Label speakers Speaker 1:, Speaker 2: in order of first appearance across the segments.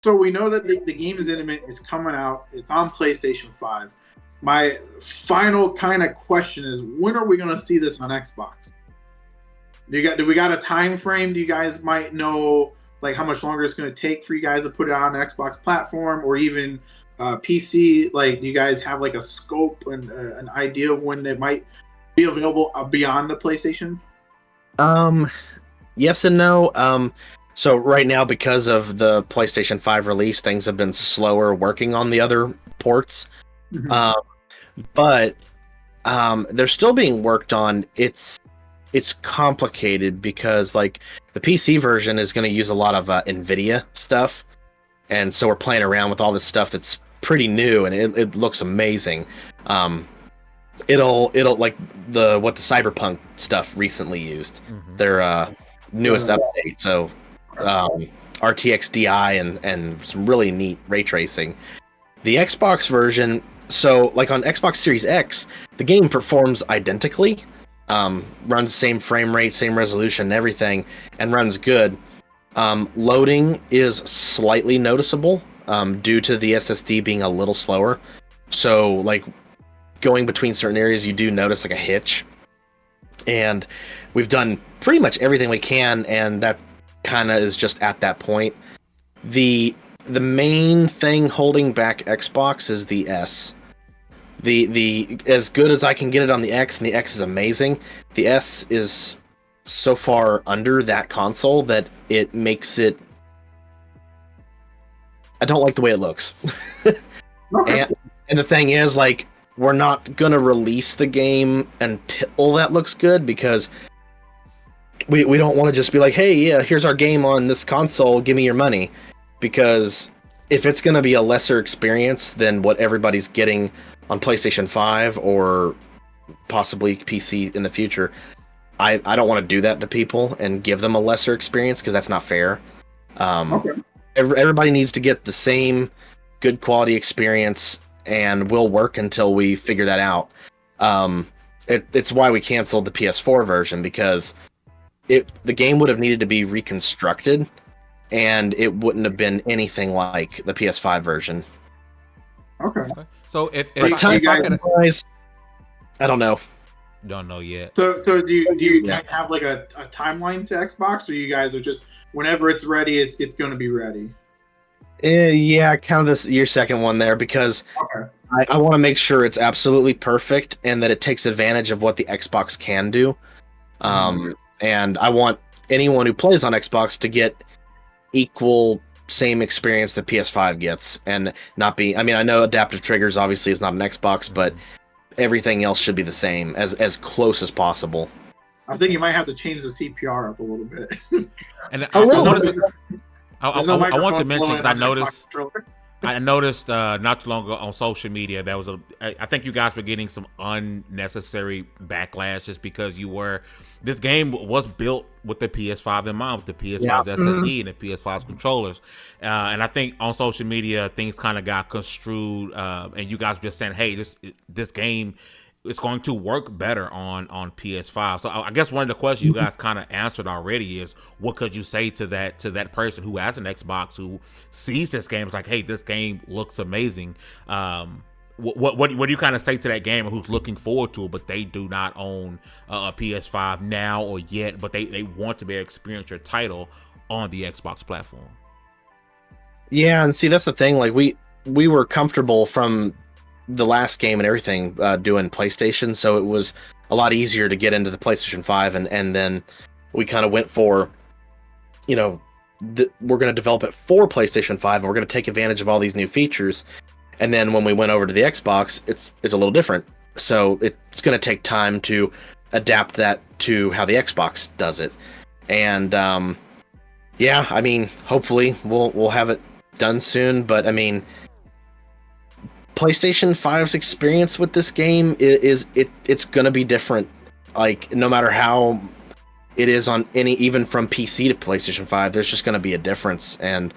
Speaker 1: So we know that the game is intimate. It's coming out. It's on PlayStation 5. My final kind of question is, when are we going to see this on Xbox? Do we got a time frame? Do you guys might know like how much longer it's going to take for you guys to put it on Xbox platform or even PC? Like, do you guys have like a scope and an idea of when they might be available beyond the PlayStation?
Speaker 2: Yes and no. So right now, because of the PlayStation 5 release, things have been slower working on the other ports. But they're still being worked on. It's complicated because like the PC version is going to use a lot of NVIDIA stuff, and so we're playing around with all this stuff that's pretty new and it looks amazing. It'll like what the Cyberpunk stuff recently used. Their newest update. So RTX DI and some really neat ray tracing. The Xbox version, so like on Xbox Series X, the game performs identically, runs same frame rate, same resolution, and everything, and runs good. Loading is slightly noticeable due to the SSD being a little slower. So like going between certain areas, you do notice like a hitch. And we've done pretty much everything we can, and that kind of is just at that point. The main thing holding back Xbox is the S. The as good as I can get it on the X, and the X is amazing, the S is so far under that console that it makes it... I don't like the way it looks.
Speaker 1: Okay.
Speaker 2: And the thing is, like, we're not gonna release the game until that looks good, because we don't want to just be like, hey, yeah, here's our game on this console, give me your money. Because if it's going to be a lesser experience than what everybody's getting on PlayStation 5 or possibly PC in the future, I don't want to do that to people and give them a lesser experience, because that's not fair. Everybody needs to get the same good quality experience, and we'll work until we figure that out. It's why we canceled the PS4 version, because the game would have needed to be reconstructed, and it wouldn't have been anything like the PS5 version.
Speaker 1: Okay.
Speaker 3: So if
Speaker 1: I
Speaker 2: don't know.
Speaker 3: Don't know yet.
Speaker 1: So do you have like a timeline to Xbox, or you guys are just whenever it's ready, it's going to be ready?
Speaker 2: Yeah, kind of your second one there, because I want to make sure it's absolutely perfect and that it takes advantage of what the Xbox can do. And I want anyone who plays on Xbox to get equal same experience that PS5 gets, and not be... I mean, I know adaptive triggers obviously is not an Xbox, but everything else should be the same, as close as possible.
Speaker 1: I think you might have to change the CPR up a little bit.
Speaker 3: And I want to mention, because I noticed not too long ago on social media, I think you guys were getting some unnecessary backlash just because this game was built with the PS5 in mind, with the PS5's SSD and the PS5's controllers. And I think on social media, things kind of got construed, and you guys were just saying, hey, this game is going to work better on PS5. So I guess one of the questions you guys kind of answered already is, what could you say to that person who has an Xbox, who sees this game, is like, hey, this game looks amazing. What do you kind of say to that gamer who's looking forward to it, but they do not own a PS5 now or yet, but they want to be able to experience your title on the Xbox platform?
Speaker 2: Yeah, and see, that's the thing. Like, we were comfortable from the last game and everything doing PlayStation, so it was a lot easier to get into the PlayStation 5, and then we kind of went for, we're going to develop it for PlayStation 5, and we're going to take advantage of all these new features. And then when we went over to the Xbox, it's a little different. So it's going to take time to adapt that to how the Xbox does it. And yeah, I mean, hopefully we'll have it done soon. But I mean, PlayStation 5's experience with this game it's going to be different. Like, no matter how it is on even from PC to PlayStation 5, there's just going to be a difference. And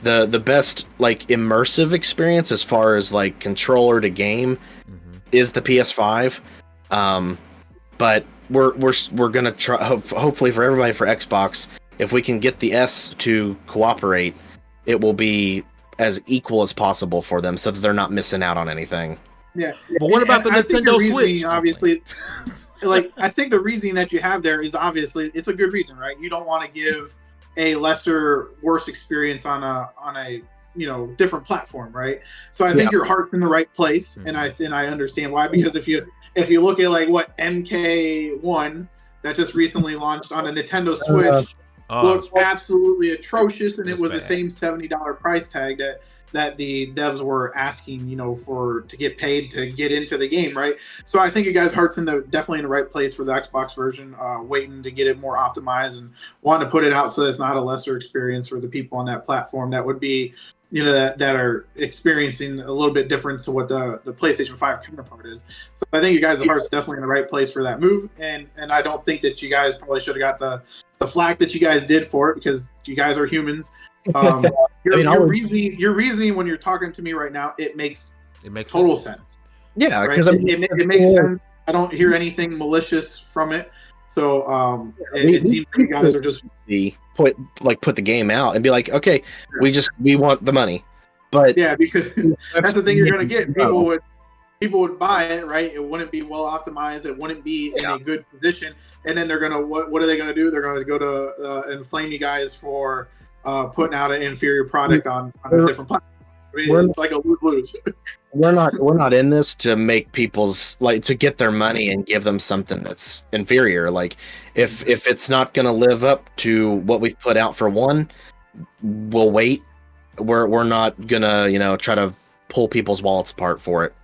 Speaker 2: the best like immersive experience as far as like controller to game is the PS5. But we're gonna try, hopefully for everybody, for Xbox, if we can get the S to cooperate, it will be as equal as possible for them, so that they're not missing out on anything.
Speaker 1: Yeah,
Speaker 3: but what about the Nintendo Switch?
Speaker 1: Obviously, like I think the reasoning that you have there is obviously it's a good reason, right? You don't want to give a worse experience on a different platform, right? So I think your heart's in the right place, and I understand why, because if you look at like what MK1 that just recently launched on a Nintendo Switch looks absolutely atrocious, and it was the same $70 price tag that the devs were asking, for to get paid to get into the game, right? So I think you guys' heart's definitely in the right place for the Xbox version, waiting to get it more optimized and wanting to put it out so that it's not a lesser experience for the people on that platform that would be, that are experiencing a little bit different to what the PlayStation 5 counterpart is. So I think you guys' heart's definitely in the right place for that move, and I don't think that you guys probably should have got the flack that you guys did for it, because you guys are humans. Your reasoning when you're talking to me right now, it makes total sense.
Speaker 2: Yeah,
Speaker 1: because it makes sense. I don't hear anything malicious from it. So it seems like you guys are just
Speaker 2: put the game out and be like, okay, we want the money. But
Speaker 1: yeah, because that's the thing you're gonna get. People would buy it, right? It wouldn't be well optimized. It wouldn't be in a good position. And then they're gonna what are they gonna do? They're gonna go to inflame you guys for putting out an inferior product on a different platform. I mean, it's like a lose-lose.
Speaker 2: We're not in this to make people's to get their money and give them something that's inferior. Like if it's not gonna live up to what we put out for one, we'll wait. We're not gonna try to pull people's wallets apart for it.